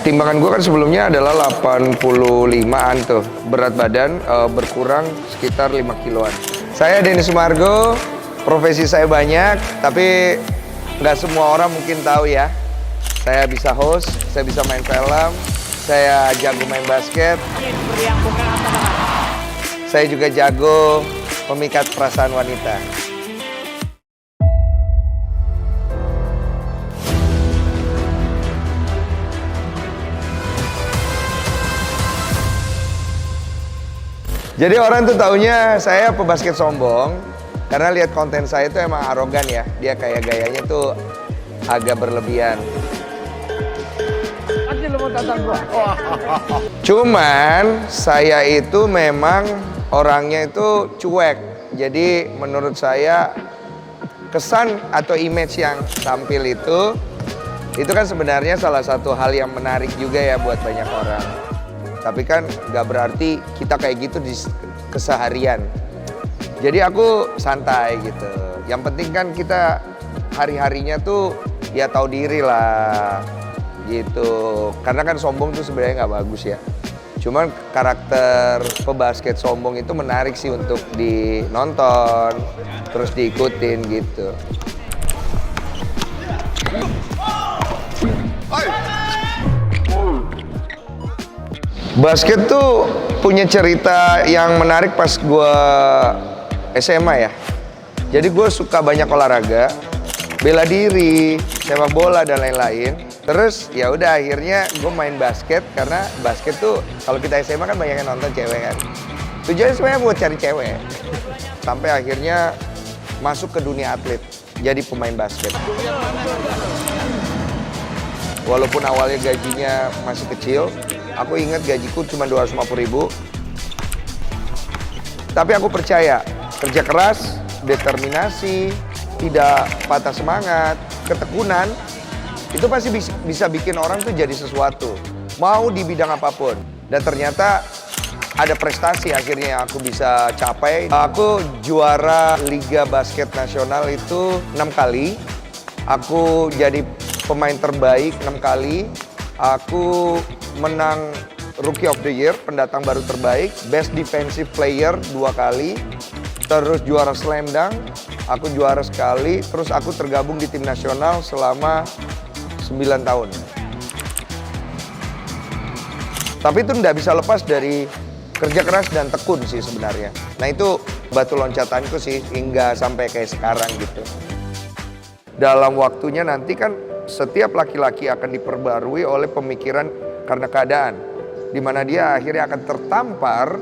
timbangan gue kan sebelumnya adalah 85-an tuh. Berat badan berkurang sekitar 5 kiloan. Saya Denny Sumargo, profesi saya banyak, tapi nggak semua orang mungkin tahu ya. Saya bisa host, saya bisa main film, saya jago main basket. Saya juga jago memikat perasaan wanita. Jadi orang tuh taunya saya pebasket sombong karena lihat konten saya itu emang arogan ya. Dia kayak gayanya tuh agak berlebihan. Cuman saya itu memang orangnya itu cuek. Jadi menurut saya kesan atau image yang tampil itu kan sebenarnya salah satu hal yang menarik juga ya buat banyak orang. Tapi kan nggak berarti kita kayak gitu di keseharian. Jadi aku santai gitu. Yang penting kan kita hari-harinya tuh ya tahu diri lah gitu. Karena kan sombong tuh sebenarnya nggak bagus ya. Cuman karakter pebasket sombong itu menarik sih untuk dinonton, terus diikutin gitu. Basket tuh punya cerita yang menarik pas gue SMA ya. Jadi gue suka banyak olahraga, bela diri, sepak bola dan lain-lain. Terus ya udah akhirnya gue main basket karena basket tuh kalau kita SMA kan banyak yang nonton cewek kan. Tujuannya sebenarnya buat cari cewek. Sampai akhirnya masuk ke dunia atlet, jadi pemain basket. Walaupun awalnya gajinya masih kecil, aku ingat gajiku cuma 250.000. Tapi aku percaya, kerja keras, determinasi, tidak patah semangat, ketekunan, itu pasti bisa bikin orang tuh jadi sesuatu. Mau di bidang apapun. Dan ternyata ada prestasi akhirnya yang aku bisa capai. Aku juara Liga Basket Nasional itu 6 kali. Aku jadi pemain terbaik 6 kali. Aku menang Rookie of the Year, pendatang baru terbaik, Best Defensive Player 2 kali, terus juara Slam Dunk, aku juara sekali, terus aku tergabung di tim nasional selama 9 tahun. Tapi itu nggak bisa lepas dari kerja keras dan tekun sih sebenarnya. Nah itu batu loncatanku sih hingga sampai kayak sekarang gitu. Dalam waktunya nanti kan setiap laki-laki akan diperbarui oleh pemikiran karena keadaan, di mana dia akhirnya akan tertampar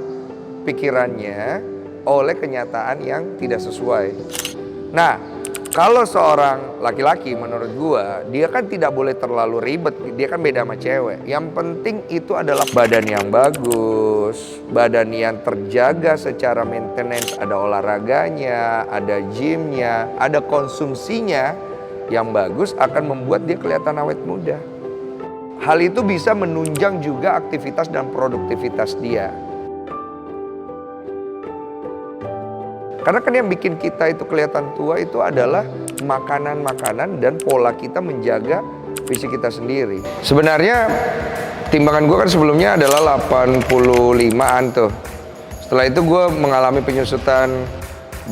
pikirannya oleh kenyataan yang tidak sesuai. Nah, kalau seorang laki-laki menurut gua, dia kan tidak boleh terlalu ribet, dia kan beda sama cewek. Yang penting itu adalah badan yang bagus, badan yang terjaga secara maintenance, ada olahraganya, ada gymnya, ada konsumsinya yang bagus akan membuat dia kelihatan awet muda. Hal itu bisa menunjang juga aktivitas dan produktivitas dia. Karena kan yang bikin kita itu kelihatan tua itu adalah makanan-makanan dan pola kita menjaga fisik kita sendiri. Sebenarnya timbangan gue kan sebelumnya adalah 85-an tuh. Setelah itu gue mengalami penyusutan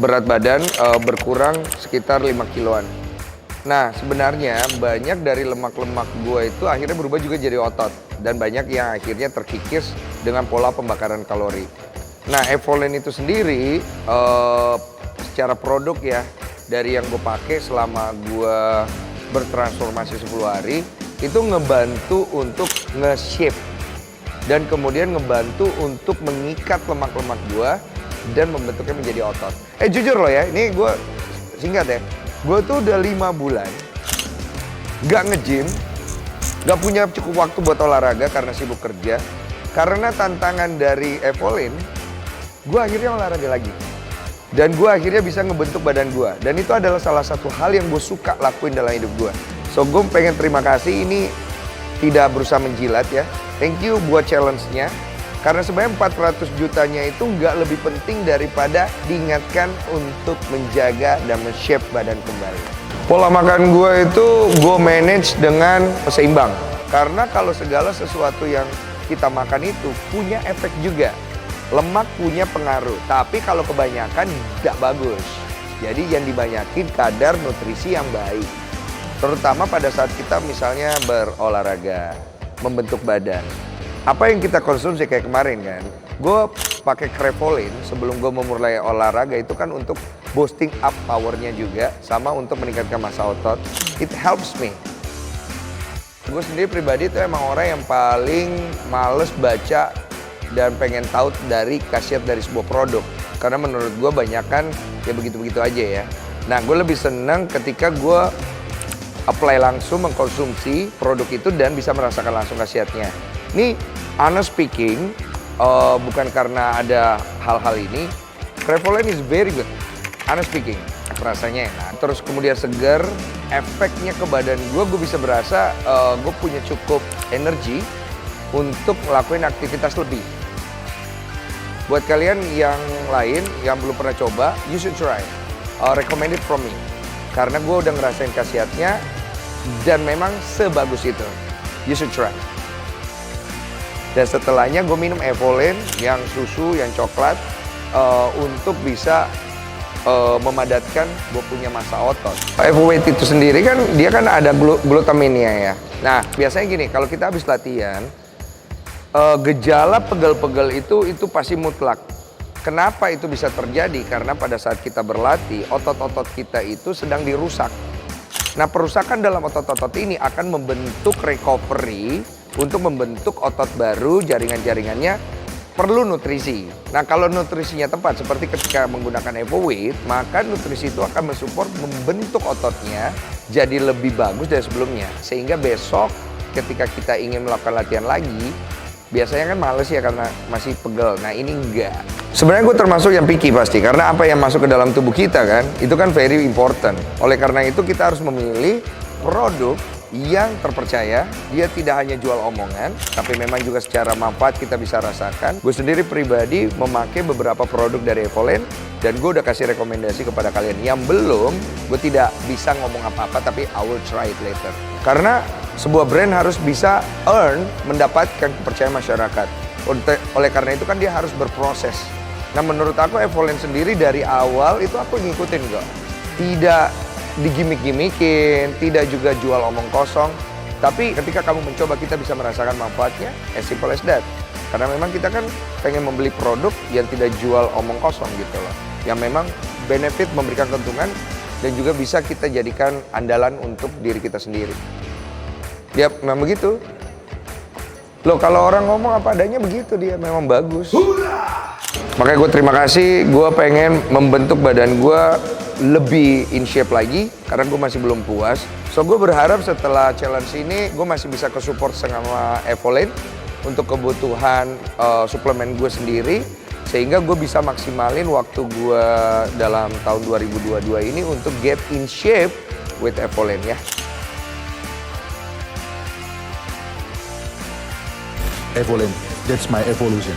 berat badan berkurang sekitar 5 kiloan. Nah sebenarnya banyak dari lemak-lemak gue itu akhirnya berubah juga jadi otot. Dan banyak yang akhirnya terkikis dengan pola pembakaran kalori. Nah Evolene itu sendiri secara produk ya, dari yang gue pakai selama gue bertransformasi 10 hari, itu ngebantu untuk nge-shape. Dan kemudian ngebantu untuk mengikat lemak-lemak gue dan membentuknya menjadi otot. Jujur loh ya, ini gue singkat ya. Gue tuh udah 5 bulan gak nge-gym, gak punya cukup waktu buat olahraga karena sibuk kerja. Karena tantangan dari Evolene, gue akhirnya olahraga lagi. Dan gue akhirnya bisa ngebentuk badan gue. Dan itu adalah salah satu hal yang gue suka lakuin dalam hidup gue. So gue pengen terima kasih, ini tidak berusaha menjilat ya. Thank you buat challenge-nya. Karena sebenarnya 400 jutanya itu nggak lebih penting daripada diingatkan untuk menjaga dan men-shape badan kembali. Pola makan gue itu gue manage dengan seimbang. Karena kalau segala sesuatu yang kita makan itu punya efek juga. Lemak punya pengaruh, tapi kalau kebanyakan tidak bagus. Jadi yang dibanyakin kadar nutrisi yang baik. Terutama pada saat kita misalnya berolahraga, membentuk badan. Apa yang kita konsumsi kayak kemarin kan, gue pakai Krevolin sebelum gue memulai olahraga itu kan untuk boosting up powernya juga, sama untuk meningkatkan massa otot. It helps me. Gue sendiri pribadi itu emang orang yang paling males baca dan pengen tahu dari khasiat dari sebuah produk. Karena menurut gue banyakan ya begitu-begitu aja ya. Nah, gue lebih senang ketika gue apply langsung, mengkonsumsi produk itu dan bisa merasakan langsung khasiatnya. Ini honest speaking, bukan karena ada hal-hal ini, Krevolin is very good, honest speaking. Rasanya enak, terus kemudian segar, efeknya ke badan gue bisa berasa gue punya cukup energi untuk ngelakuin aktivitas lebih. Buat kalian yang lain yang belum pernah coba, you should try. Recommended from me. Karena gue udah ngerasain khasiatnya dan memang sebagus itu. You should try. Dan setelahnya gue minum Evolin yang susu, yang coklat untuk bisa memadatkan gue punya massa otot. Evoweight itu sendiri kan dia kan ada glutaminnya ya. Nah biasanya gini, kalau kita habis latihan, gejala pegel-pegel itu pasti mutlak. Kenapa itu bisa terjadi? Karena pada saat kita berlatih, otot-otot kita itu sedang dirusak. Nah, perusakan dalam otot-otot ini akan membentuk recovery untuk membentuk otot baru, jaringan-jaringannya perlu nutrisi. Nah, kalau nutrisinya tepat seperti ketika menggunakan Evoweight, maka nutrisi itu akan mensupport membentuk ototnya jadi lebih bagus dari sebelumnya. Sehingga besok ketika kita ingin melakukan latihan lagi, biasanya kan males ya karena masih pegel. Nah ini enggak. Sebenarnya gue termasuk yang picky pasti. Karena apa yang masuk ke dalam tubuh kita kan, itu kan very important. Oleh karena itu kita harus memilih produk yang terpercaya. Dia tidak hanya jual omongan, tapi memang juga secara manfaat kita bisa rasakan. Gue sendiri pribadi memakai beberapa produk dari Evolin. Dan gue udah kasih rekomendasi kepada kalian. Yang belum, gue tidak bisa ngomong apa-apa, tapi I will try it later. Karena sebuah brand harus bisa mendapatkan kepercayaan masyarakat. Oleh karena itu kan dia harus berproses. Nah menurut aku Evolin sendiri dari awal itu aku ngikutin kok. Tidak digimik-gimikin, tidak juga jual omong kosong. Tapi ketika kamu mencoba kita bisa merasakan manfaatnya, as simple as that. Karena memang kita kan pengen membeli produk yang tidak jual omong kosong gitu loh. Yang memang benefit, memberikan keuntungan dan juga bisa kita jadikan andalan untuk diri kita sendiri. Ya memang begitu. Loh kalau orang ngomong apa adanya begitu dia memang bagus. Makanya gue terima kasih, gue pengen membentuk badan gue lebih in shape lagi karena gue masih belum puas. So gue berharap setelah challenge ini gue masih bisa ke-support sama Evolin untuk kebutuhan suplemen gue sendiri sehingga gue bisa maksimalin waktu gue dalam tahun 2022 ini untuk get in shape with Evolin ya. Evolin, that's my evolution.